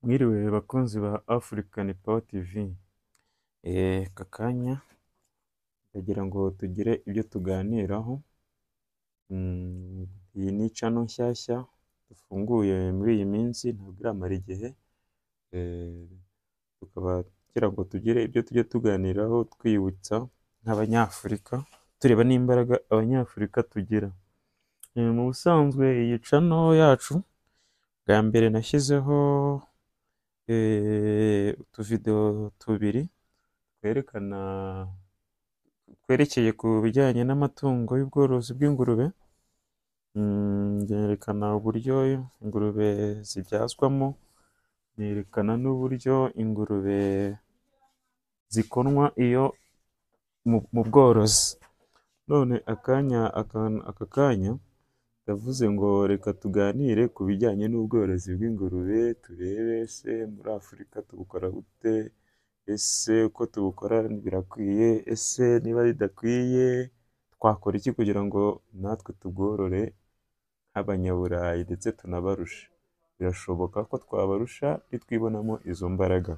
Mwiriwe bakunzi ba African Power TV. Aka kanya ndagira ngo tugire ibyo tuganiraho. Iyi ni channel nshyashya dufunguye muri iyi minsi, ntabwo iramara igihe. Tukaba tugira ngo tugire ibyo tujya tuganiraho twibutsa nk'Abanyafurika, tureba n'imbaraga Abanyafurika tugira. Mu busanzwe iyi channel yacu bwa mbere nashyizeho utuvideo tubiri twerekeye ku bijyanye n'amatungo y'ubworozi bw'ingurube. Nerekana uburyo ingurube zibyazwamo, nerekana n'uburyo ingurube zikonwa iyo mu bworozi. None aka kanya ndavuze ngo reka tuganire ku bijyanye n'ubworozi bw'ingurube, turebe ese muri Afurika tubukora gute, ese uko tubukora birakwiye, ese niba bidakwiye twakora iki kugira ngo natwe tubworore nk'Abanyaburayi ndetse tunabarusha. Birashoboka ko twabarusha nitwibonamo izo mbaraga.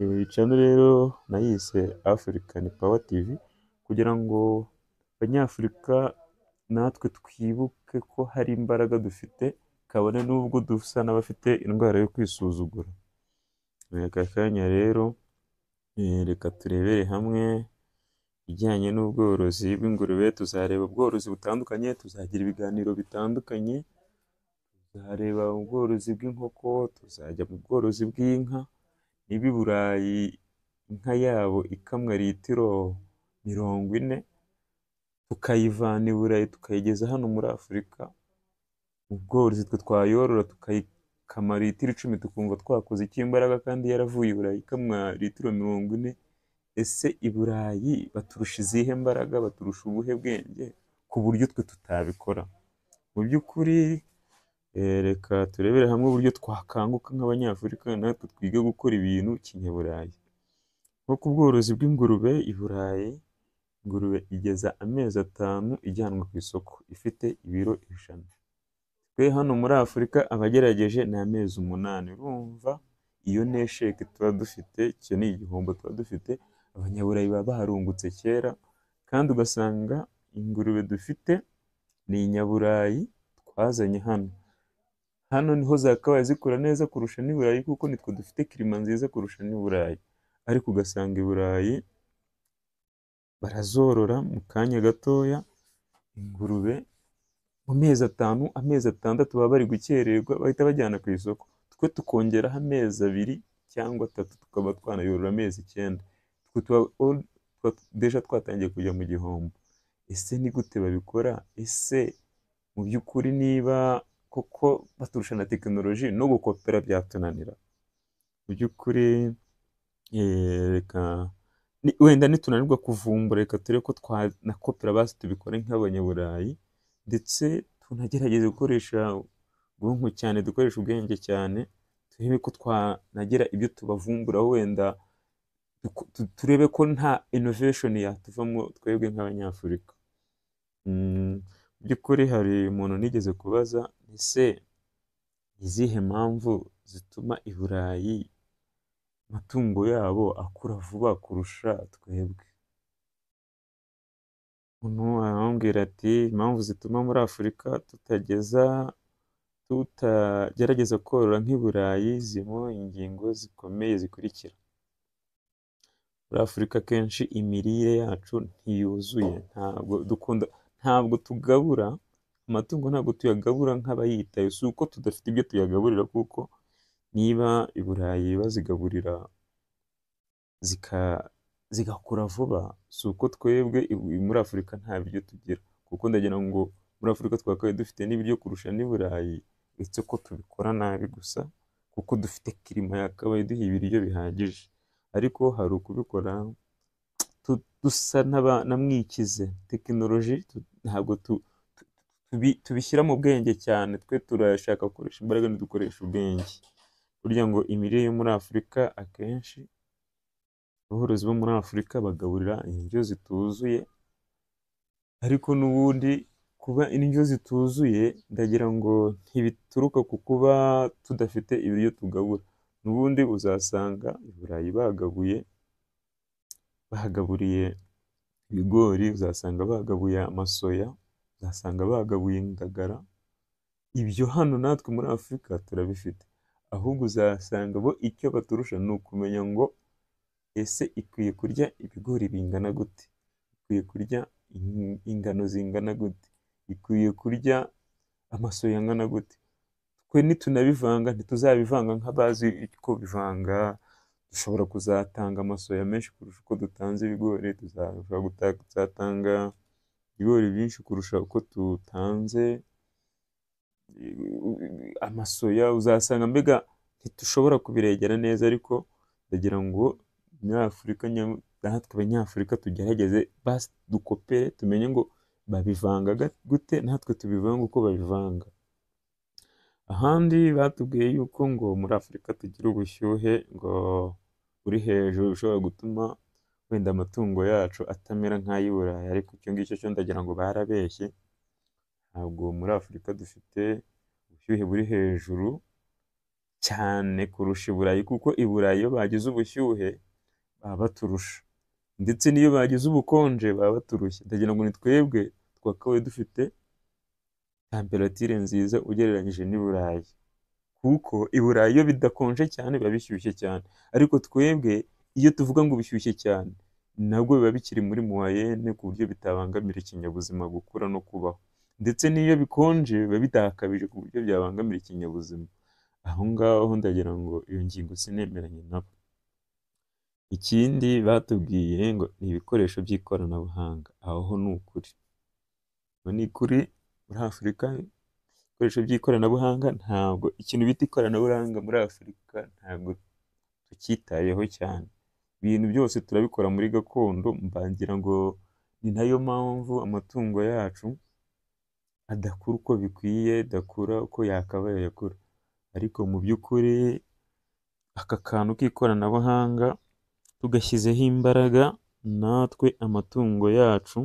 Iyi channel rero nayise African Power TV kugira ngo Abanyafurika natwe twibuke ko hari imbaraga dufite, kabone n'ubwo dusa n'abafite indwara yo kwisuzugura. Aka kanya rero reka turebere hamwe ibijyanye n'ubworozi bw'ingurube. Tuzareba ubworozi butandukanye, tuzagira ibiganiro bitandukanye, tuzareba ubworozi bw'inkoko, tuzajya mu bworozi bw'inka. Niba i Burayi inka yabo ikamwa litiro 40, tukayivana i Burayi tukayigeza hano muri Afurika, mu bworozi twe twayorora tukayikama litiro 10, tukumva twakoze icy'imbaraga, kandi yaravuye i Burayi ikamwa litiro 40. Ese i Burayi baturusha izihe mbaraga, baturusha ubuhe bwenge ku buryo twe tutabikora? Mu by'ukuri reka turebere hamwe uburyo twakanguka nk'Abanyafurika, natwe twige gukora ibintu kinyaburayi. Nko ku bworozi bw'ingurube i Burayi, ingurube igeza amezi 5 ijyanwa ku isoko ifite ibiro 100. Twe hano muri Afurika abagerageje ni amezi 8. Urumva iyo nesheke tuba dufite, icyo ni igihombo tuba dufite. Abanyaburayi baba baharungutse kera, kandi ugasanga ingurube dufite ni inyaburayi twazanye hano. Hano niho zakabaye zikura neza kurusha n'i Burayi, kuko nitwe dufite kirima nziza kurusha n'i Burayi. Ariko ugasanga i Burayi barazorora mu kanya gatoya, ingurube mu mezi 5, amezi 6 baba bari gukererwa, bahita bajyana ku isoko. Twe tukongeraho amezi 2 cyangwa 3, tukaba twanayorora amezi 9. Twe deja twatangiye kujya mu gihombo. Ese ni gute babikora? Ese mu by'ukuri niba koko baturusha na tekinoloji, no gukopera byatunanira? Mu by'ukuri reka wenda nitunanirwa kuvumbura, reka turebe ko twanakopera basi tubikore nk'Abanyaburayi, ndetse tunagerageze gukoresha ubwonko cyane, dukoresha ubwenge cyane, turebe ko twanagira ibyo tubavumburaho, wenda turebe ko nta innovation yatuvamo twebwe nk'Abanyafurika. Mu by'ukuri hari umuntu nigeze kubaza, ese izihe mpamvu zituma i Burayi amatungo yabo akura vuba kurusha twebwe? Umuntu arambwira ati impamvu zituma muri Afurika tutagerageza korora nk'i Burayi zirimo ingingo zikomeye zikurikira. Muri Afurika kenshi imirire yacu ntiyuzuye, ntabwo tugabura amatungo, ntabwo tuyagabura nk'abayitaye. Si uko tudafite ibyo tuyagaburira, kuko niba i Burayi bazigaburira zigakura vuba, si uko twebwe muri Afurika nta biryo tugira. Kuko ndagira ngo muri Afurika twakabaye dufite n'ibiryo kurusha n'i Burayi, uretse ko tubikora nabi gusa, kuko dufite kirima yakabaye duha ibiryo bihagije. Ariko hari ukubikora dusa n'amwikize. Tekinoloji ntabwo tubishyira mu bwenge cyane. Twe turashaka gukoresha imbaraga, ntidukoresha ubwenge. Burya ngo imirire yo muri Afurika akenshi, aborozi bo muri Afurika bagaburira indyo zituzuye, ariko n'ubundi kuba indyo zituzuye ndagira ngo ntibituruka ku kuba tudafite ibiryo tugabura. n'ubundi uzasanga i Burayi bagaburiye ibigori, uzasanga bagabuye amasoya, uzasanga bagabuye indagara. Ibyo hano natwe muri Afurika turabifite, ahubwo uzasanga bo icyo baturusha ni ukumenya ngo ese ikwiye kurya ibigori bingana gute, ikwiye kurya ingano zingana gute, ikwiye kurya amasoya angana gute. Twe nitunabivanga ntituzabivanga nk'abazi uko bivanga. Dushobora kuzatanga amasoya menshi kurusha uko dutanze ibigori, tuzatanga ibigori byinshi kurusha uko dutanze amasoya. Uzasanga mbega ntitushobora kubiregera neza, ariko ndagira ngo muri Afurika, natwe abanyafurika tugerageze basi dukopere, tumenye ngo babivanga gute, natwe tubivanga uko babivanga. Ahandi batubwiye yuko ngo muri Afurika tugira ubushyuhe ngo uri hejuru, bishobora gutuma wenda amatungo yacu atamera nk'ay'i Burayi, ariko icyo ngicyo cyo ndagira ngo barabeshye. Ntabwo muri Afurika dufite ubushyuhe buri hejuru cyane kurusha i Burayi, kuko i Burayi iyo bagize ubushyuhe baba baturusha, ndetse n'iyo bagize ubukonje baba baturushya. Ndagira ngo ni twebwe twakabaye dufite temperatire nziza ugereranyije n'i Burayi, kuko i Burayi iyo bidakonje cyane biba bishyushye cyane, ariko twebwe iyo tuvuga ngo bishyushye cyane nabwo biba bikiri muri muwayene, ku buryo bitabangamira ikinyabuzima gukura no kubaho, ndetse n'iyo bikonje biba bidakabije ku buryo byabangamira ikinyabuzima. Aho ngaho ndagira ngo iyo ngingo sinemeranye nabo. Ikindi batubwiye ngo ni ibikoresho by'ikoranabuhanga. Aho ni ukuri, ni ukuri. Muri Afurika ibikoresho by'ikoranabuhanga ntabwo, ikintu bita ikoranabuhanga muri Afurika ntabwo tucyitayeho cyane. Ibintu byose turabikora muri gakondo, mbangira ngo ni nayo mpamvu amatungo yacu adakura uko bikwiye, adakura uko yakabaye yakura. Ariko mu by'ukuri aka kantu k'ikoranabuhanga tugashyizeho imbaraga, natwe amatungo yacu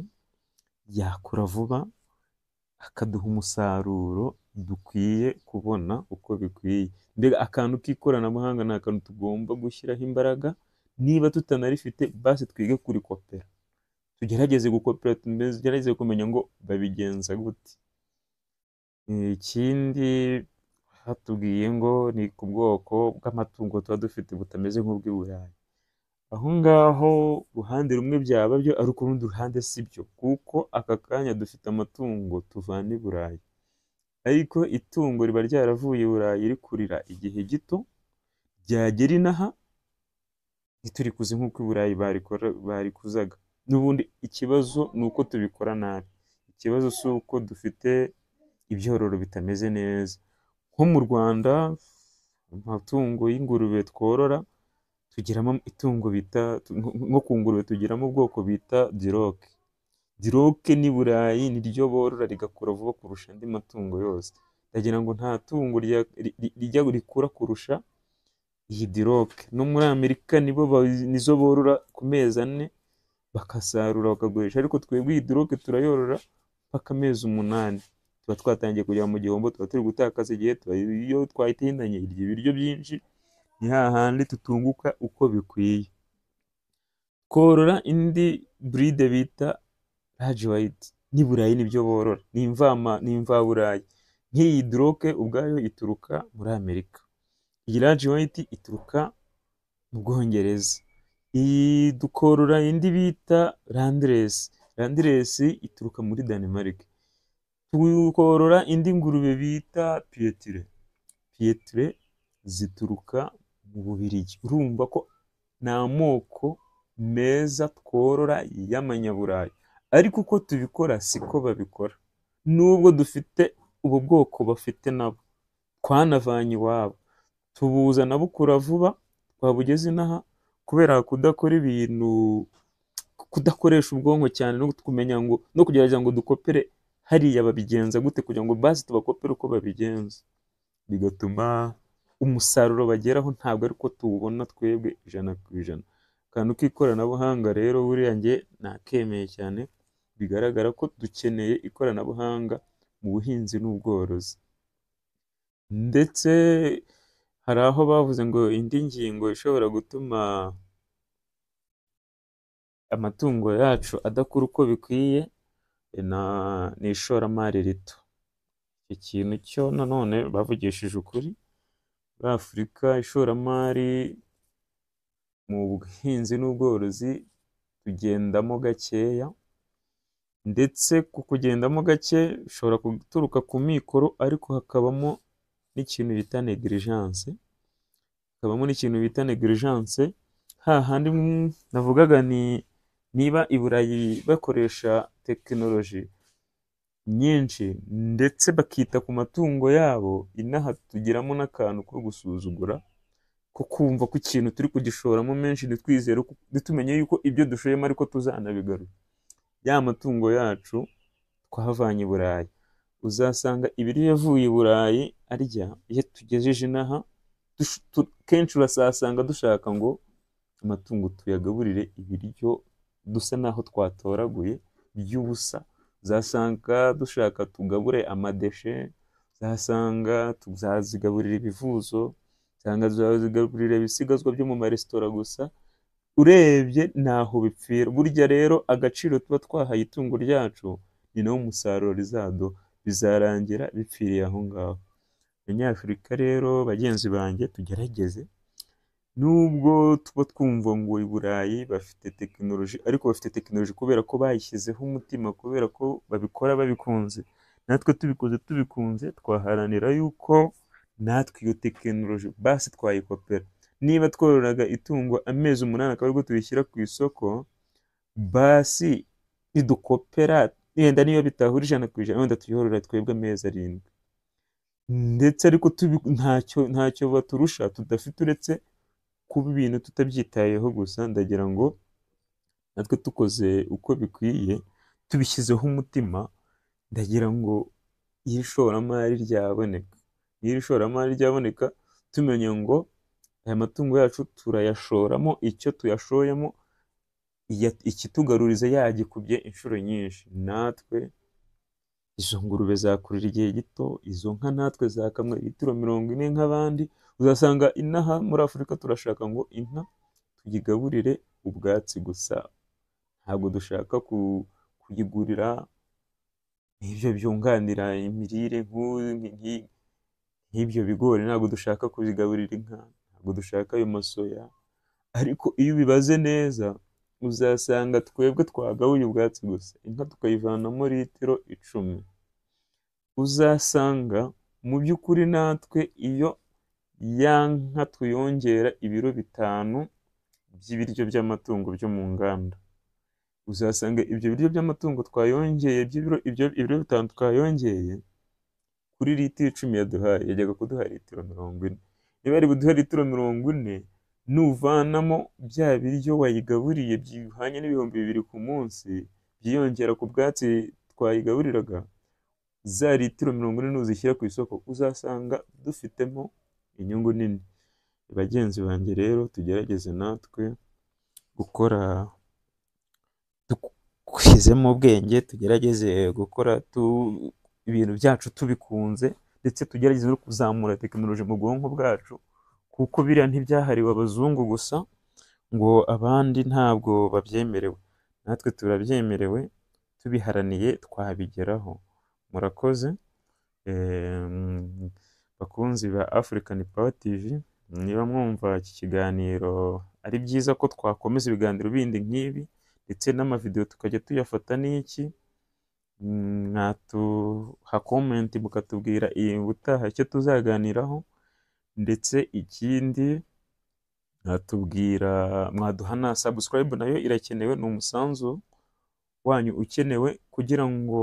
yakura vuba, akaduha umusaruro dukwiye kubona uko bikwiye. Mbega akantu k'ikoranabuhanga ni akantu tugomba gushyiraho imbaraga. Niba tutanarifite basi twige kurikopera, tugerageze gukopera, tugerageze kumenya ngo babigenza gute. Ikindi hatubwiye ngo ni ku bwoko bw'amatungo tuba dufite butameze nk'ubw'i Burayi. Aho ngaho uruhande rumwe byaba byo, ariko urundi ruhande si byo, kuko aka kanya dufite amatungo tuvana i Burayi, ariko itungo riba ryaravuye i Burayi rikurira igihe gito, ryagera inaha ntiturikuze nk'uko i Burayi barikuzaga. N'ubundi ikibazo ni uko tubikora nabi, ikibazo si uko dufite ibyororo bitameze neza. Nko mu Rwanda amatungo y'ingurube tworora, tugiramo itungo bita, nko ku ngurube tugiramo ubwoko bita diroke. Diroke n'i Burayi niryo borora rigakura vuba kurusha andi matungo yose. Ndagira ngo nta tungo rijya rikura kurusha iyi diroke. No muri Amerika nizo borora ku mezi 4 bakasarura bakagurisha, ariko twebwe iyi diroke turayorora paka amezi 8 tuba twatangiye kujya mu gihombo, tuba turi gutakaza igihe. Iyo twayitindanye irya ibiryo byinshi, ni hahandi tutunguka uko bikwiye. Korora indi buride bita Large White n'i Burayi nibyo borora, ni imvaburayi. Nk'iyi diroke ubwayo ituruka muri Amerika, iyi Large White ituruka mu Bwongereza. Iyi dukorora indi bita Landrace ituruka muri Denmark. Tukorora indi ngurube bita Pietre zituruka mu Bubiligi. Urumva ko ni amoko meza tworora y'amanyaburayi, ariko uko tubikora siko babikora. Nubwo dufite ubu bwoko bafite nabo, twanavanye iwabo, tubuzana bukura vuba, twabugeze inaha kubera kudakora ibintu, kudakoresha ubwonko cyane, no kumenya ngo, no kugerageza ngo dukopere hariya babigenza gute, kugira ngo basi tubakopere uko babigenza, bigatuma umusaruro bageraho ntabwo ariko tuwubona twebwe 100%. Akantu k'ikoranabuhanga rero buriya njye nakemeye cyane, bigaragara ko dukeneye ikoranabuhanga mu buhinzi n'ubworozi. Ndetse hari aho bavuze ngo indi ngingo ishobora gutuma amatungo yacu adakura uko bikwiye ni ishoramari rito. Iki kintu cyo nanone bavugishije ukuri, muri Afurika ishoramari mu buhinzi n'ubworozi tugendamo gakeya, ndetse ku kugendamo gake bishobora guturuka ku mikoro, ariko hakabamo n'ikintu bita negligence, hahandi navugaga ni niba i Burayi bakoresha tekinoloji nyinshi ndetse bakita ku matungo yabo, inaha tugiramo n'akantu ko gusuzugura, ko kumva ko ikintu turi kugishoramo menshi ntitwizere, ntitumenye yuko ibyo dushoyemo ariko tuzanabigarura. Ya matungo yacu twahavanye i Burayi, uzasanga ibiryo yavuye i Burayi arya, iyo tugejeje inaha kenshi urasanga dushaka ngo amatungo tuyagaburire ibiryo dusa naho twatoraguye by'ubusa. Uzasanga dushaka tugabure amadeshe, uzasanga tuzazigaburira ibivuzo, cyangwa tuzazigaburira ibisigazwa byo mu maresitora gusa. Urebye ntaho bipfira. Burya rero agaciro tuba twahaye itungo ryacu ni nawo umusaruro rizaduha, bizarangira bipfiriye aho ngaho. Abanyafurika rero bagenzi banjye, tugerageze, nubwo tuba twumva ngo i Burayi bafite tekinoloji, ariko bafite tekinoloji kubera ko bayishyizeho umutima, kubera ko babikora babikunze. Natwe tubikoze tubikunze, twaharanira yuko natwe iyo tekinoloji basi twayikopera. Niba twororaga itungo amezi 8 akaba aribwo turishyira ku isoko, basi nidukopera, yenda niyo bitahura 100%, wenda tuyorora twebwe amezi 7, ndetse ariko ntacyo baturusha tudafite, uretse kuba ibintu tutabyitayeho gusa. Ndagira ngo natwe tukoze uko bikwiye, tubishyizeho umutima, ndagira ngo iri shoramari ryaboneka, tumenye ngo aya matungo yacu turayashoramo, icyo tuyashoyemo ikitugaruriza yagikubye inshuro nyinshi. Natwe izo ngurube zakurira igihe gito, izo nka natwe zakamwa litiro 40 nk'abandi. Uzasanga inaha muri Afurika turashaka ngo inka tuyigaburire ubwatsi gusa, ntabwo dushaka kuyigurira ibyo byunganira imirire nk'ibyo bigori, ntabwo dushaka kubigaburira inka, ntabwo dushaka ayo masoya. Ariko iyo ubibaze neza, uzasanga twebwe twagabuye ubwatsi gusa, inka tukayivanamo litiro 10. Uzasanga mu by'ukuri natwe iyo ya nka tuyongera ibiro 5 by'ibiryo by'amatungo byo mu nganda, uzasanga ibyo biryo by'amatungo twayongeye, ibyo ibiro 5 twayongeye, kuri litiro 10 yaduhaye, yajyaga kuduha litiro 40. Niba ari buduha litiro 40, nuvanamo bya biryo wayigaburiye byihanye n'ibihumbi 2 ku munsi, byiyongera ku bwatsi twayigaburiraga, za litiro 40 nuzishyira ku isoko, uzasanga dufitemo inyungu nini. Bagenzi banjye rero, tugerageze natwe gukora dushyizemo ubwenge, tugerageze gukora ibintu byacu tubikunze, ndetse tugerageze no kuzamura tekinoloji mu bwonko bwacu, kuko biriya ntibyahariwe abazungu gusa, ngo abandi ntabwo babyemerewe. Natwe turabyemerewe, tubiharaniye twabigeraho. Murakoze bakunzi ba African Power TV. Niba mwumva iki kiganiro ari byiza ko twakomeza ibiganiro bindi nk'ibi, ndetse n'amavideo tukajya tuyafata n'iki, mwatuha comment mukatubwira iyi ubutaha icyo tuzaganiraho, ndetse ikindi mwatubwira, mwaduha na subscribe, nayo irakenewe, ni umusanzu wanyu ukenewe, kugira ngo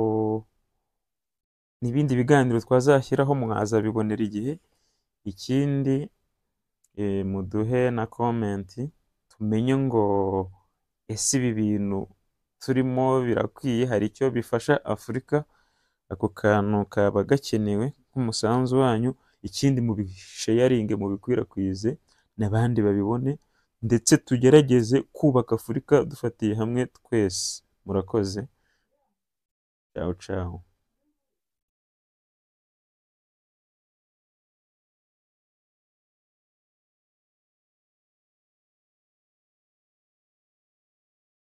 n'ibindi biganiro twazashyiraho mwazabibonera igihe. Ikindi muduhe na comment, tumenye ngo ese ibi bintu turimo birakwiye, hari icyo bifasha Afurika. Ako kantu kaba gakenewe nk'umusanzu wanyu. Ikindi mubisharinge, mubikwirakwize, n'abandi babibone, ndetse tugerageze kubaka Afurika dufatiye hamwe twese. Murakoze. Ciao ciao.